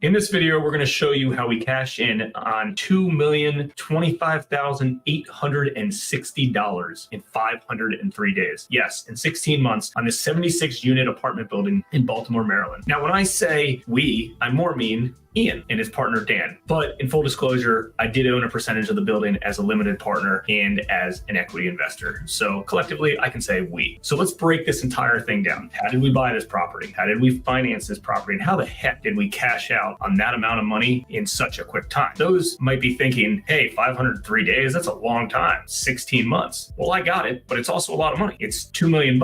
In this video, we're going to show you how we cash in on $2,025,860 in 503 days. Yes, in 16 months on this 76-unit apartment building in Baltimore, Maryland. Now, when I say we, I more mean Ian and his partner Dan. But in full disclosure, I did own a percentage of the building as a limited partner and as an equity investor. So collectively, I can say we. So let's break this entire thing down. How did we buy this property? How did we finance this property? And how the heck did we cash out on that amount of money in such a quick time? Those might be thinking, hey, 503 days, that's a long time, 16 months. Well, I got it, but it's also a lot of money. It's $2 million.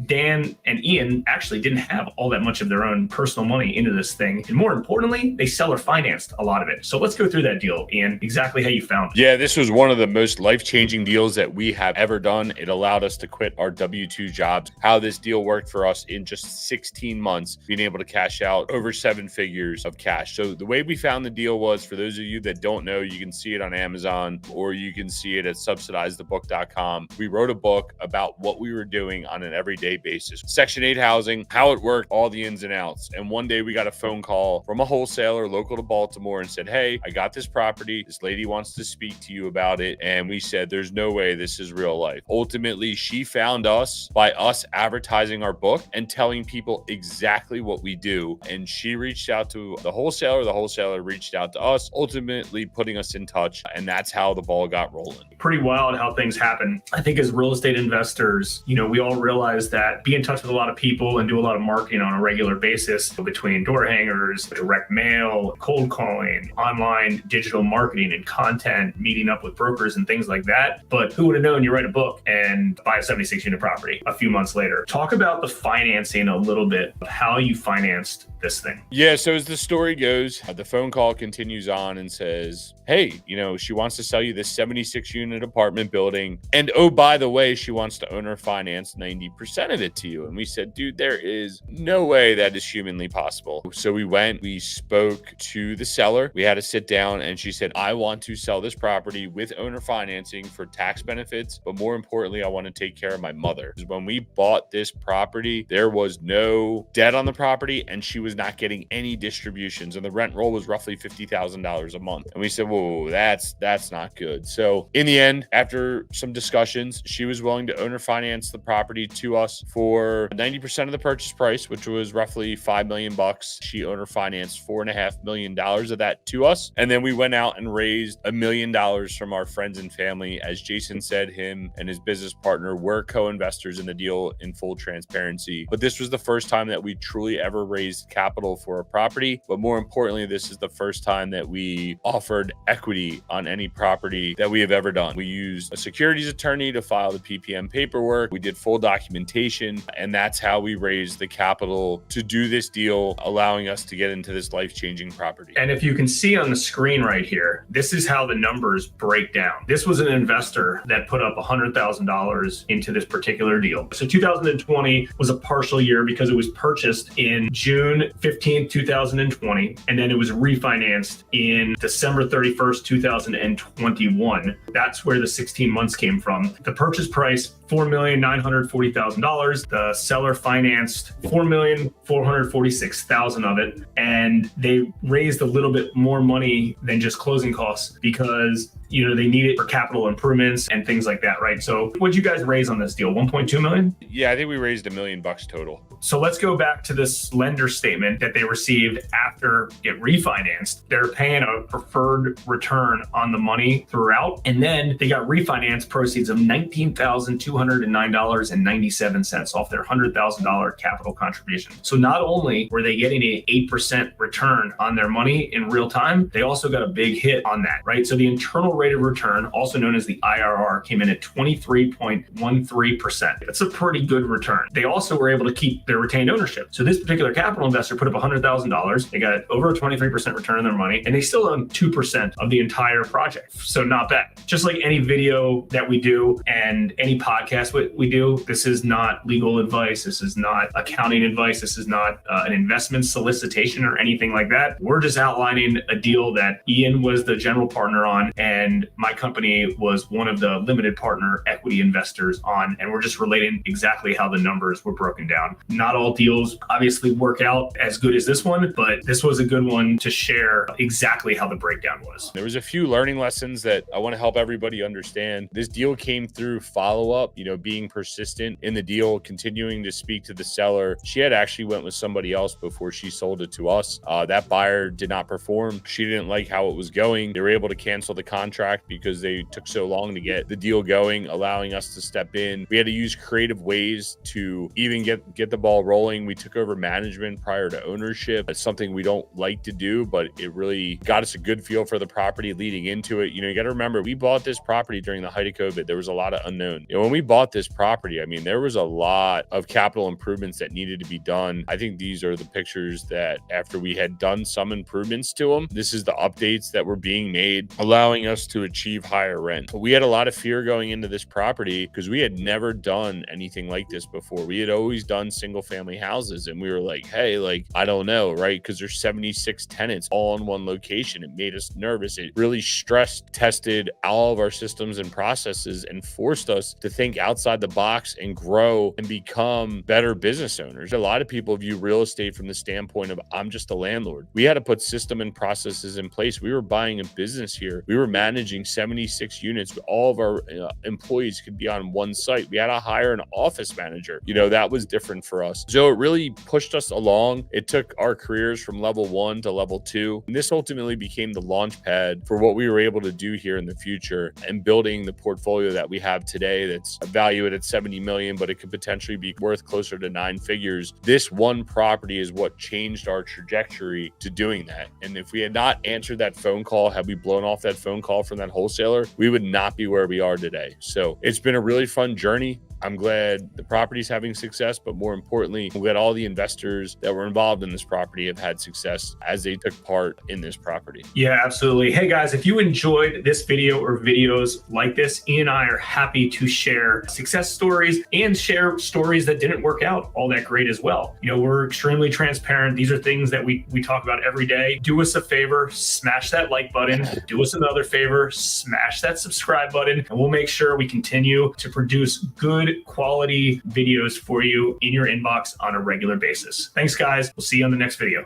Dan and Ian actually didn't have all that much of their own personal money into this thing. And more importantly, they seller financed a lot of it. So let's go through that deal, Ian, exactly how you found it. Yeah, this was one of the most life-changing deals that we have ever done. It allowed us to quit our W-2 jobs. How this deal worked for us in just 16 months, being able to cash out over 7 figures of cash. So the way we found the deal was, for those of you that don't know, you can see it on Amazon or you can see it at subsidizethebook.com. We wrote a book about what we were doing on an everyday basis. Section 8 housing, how it worked, all the ins and outs. And one day we got a phone call from a wholesaler local to Baltimore and said, hey, I got this property. This lady wants to speak to you about it. And we said, there's no way this is real life. Ultimately, she found us by us advertising our book and telling people exactly what we do. And she reached out to the wholesaler reached out to us, ultimately putting us in touch. And that's how the ball got rolling. Pretty wild how things happen. I think as real estate investors, we all realize that be in touch with a lot of people and do a lot of marketing on a regular basis between door hangers, direct mail, cold calling, online digital marketing and content, meeting up with brokers and things like that. But who would have known you write a book and buy a 76-unit property a few months later? Talk about the financing a little bit, of how you financed this thing. Yeah, so as the story goes, the phone call continues on and says, hey, she wants to sell you this 76-unit apartment building. And oh, by the way, she wants to owner finance 90% of it to you. And we said, dude, there is no way that is humanly possible. So we spoke to the seller. We had to sit down and she said, I want to sell this property with owner financing for tax benefits. But more importantly, I want to take care of my mother. Because when we bought this property, there was no debt on the property and she was not getting any distributions. And the rent roll was roughly $50,000 a month. And we said, whoa, that's not good. So in the end, after some discussions, she was willing to owner finance the property to us for 90% of the purchase price, which was roughly $5 million. She owner financed $4.5 million of that to us. And then we went out and raised $1 million from our friends and family. As Jason said, him and his business partner were co-investors in the deal in full transparency. But this was the first time that we truly ever raised capital for a property. But more importantly, this is the first time that we offered equity on any property that we have ever done. We used a securities attorney to file the PPM paperwork. We did full documentation, and that's how we raised the capital to do this deal, allowing us to get into this life-changing property. And if you can see on the screen right here, this is how the numbers break down. This was an investor that put up $100,000 into this particular deal. So 2020 was a partial year because it was purchased in June 15th, 2020, and then it was refinanced in December 31st, 2021. That's where the 16 months came from. The purchase price, $4,940,000. The seller financed $4,446,000 of it, and they raised a little bit more money than just closing costs because they need it for capital improvements and things like that, right? So what'd you guys raise on this deal? 1.2 million? Yeah, I think we raised $1 million total. So let's go back to this lender statement that they received after it refinanced. They're paying a preferred return on the money throughout. And then they got refinance proceeds of $19,209.97 off their $100,000 capital contribution. So not only were they getting an 8% return on their money in real time, they also got a big hit on that, right? So the internal rate of return, also known as the IRR, came in at 23.13%. That's a pretty good return. They also were able to keep their retained ownership. So this particular capital investor put up $100,000. They got over a 23% return on their money, and they still own 2% of the entire project. So not bad. Just like any video that we do and any podcast we do, this is not legal advice. This is not accounting advice. This is not an investment solicitation or anything like that. We're just outlining a deal that Ian was the general partner on, and and my company was one of the limited partner equity investors on, and we're just relating exactly how the numbers were broken down. Not all deals obviously work out as good as this one, but this was a good one to share exactly how the breakdown was. There was a few learning lessons that I want to help everybody understand. This deal came through follow-up, being persistent in the deal, continuing to speak to the seller. She had actually went with somebody else before she sold it to us. That buyer did not perform. She didn't like how it was going. They were able to cancel the contract because they took so long to get the deal going, allowing us to step in. We had to use creative ways to even get the ball rolling. We took over management prior to ownership. It's something we don't like to do, but it really got us a good feel for the property leading into it. You got to remember, we bought this property during the height of COVID. There was a lot of unknown. When we bought this property, there was a lot of capital improvements that needed to be done. I think these are the pictures that after we had done some improvements to them, this is the updates that were being made, allowing us to achieve higher rent. We had a lot of fear going into this property because we had never done anything like this before. We had always done single family houses, and we were like, hey, I don't know, right? Because there's 76 tenants all in one location. It made us nervous. It really stress tested all of our systems and processes and forced us to think outside the box and grow and become better business owners. A lot of people view real estate from the standpoint of, I'm just a landlord. We had to put system and processes in place. We were buying a business here. We were managing 76 units. All of our employees could be on one site. We had to hire an office manager. That was different for us. So it really pushed us along. It took our careers from level 1 to level 2. And this ultimately became the launch pad for what we were able to do here in the future and building the portfolio that we have today that's valued at 70 million, but it could potentially be worth closer to 9 figures. This one property is what changed our trajectory to doing that. And if we had not answered that phone call, had we blown off that phone call from that wholesaler, we would not be where we are today. So it's been a really fun journey. I'm glad the property's having success, but more importantly, I'm glad all the investors that were involved in this property have had success as they took part in this property. Yeah, absolutely. Hey guys, if you enjoyed this video or videos like this, Ian and I are happy to share success stories and share stories that didn't work out all that great as well. We're extremely transparent. These are things that we talk about every day. Do us a favor, smash that like button. Do us another favor, smash that subscribe button, and we'll make sure we continue to produce good quality videos for you in your inbox on a regular basis. Thanks, guys. We'll see you on the next video.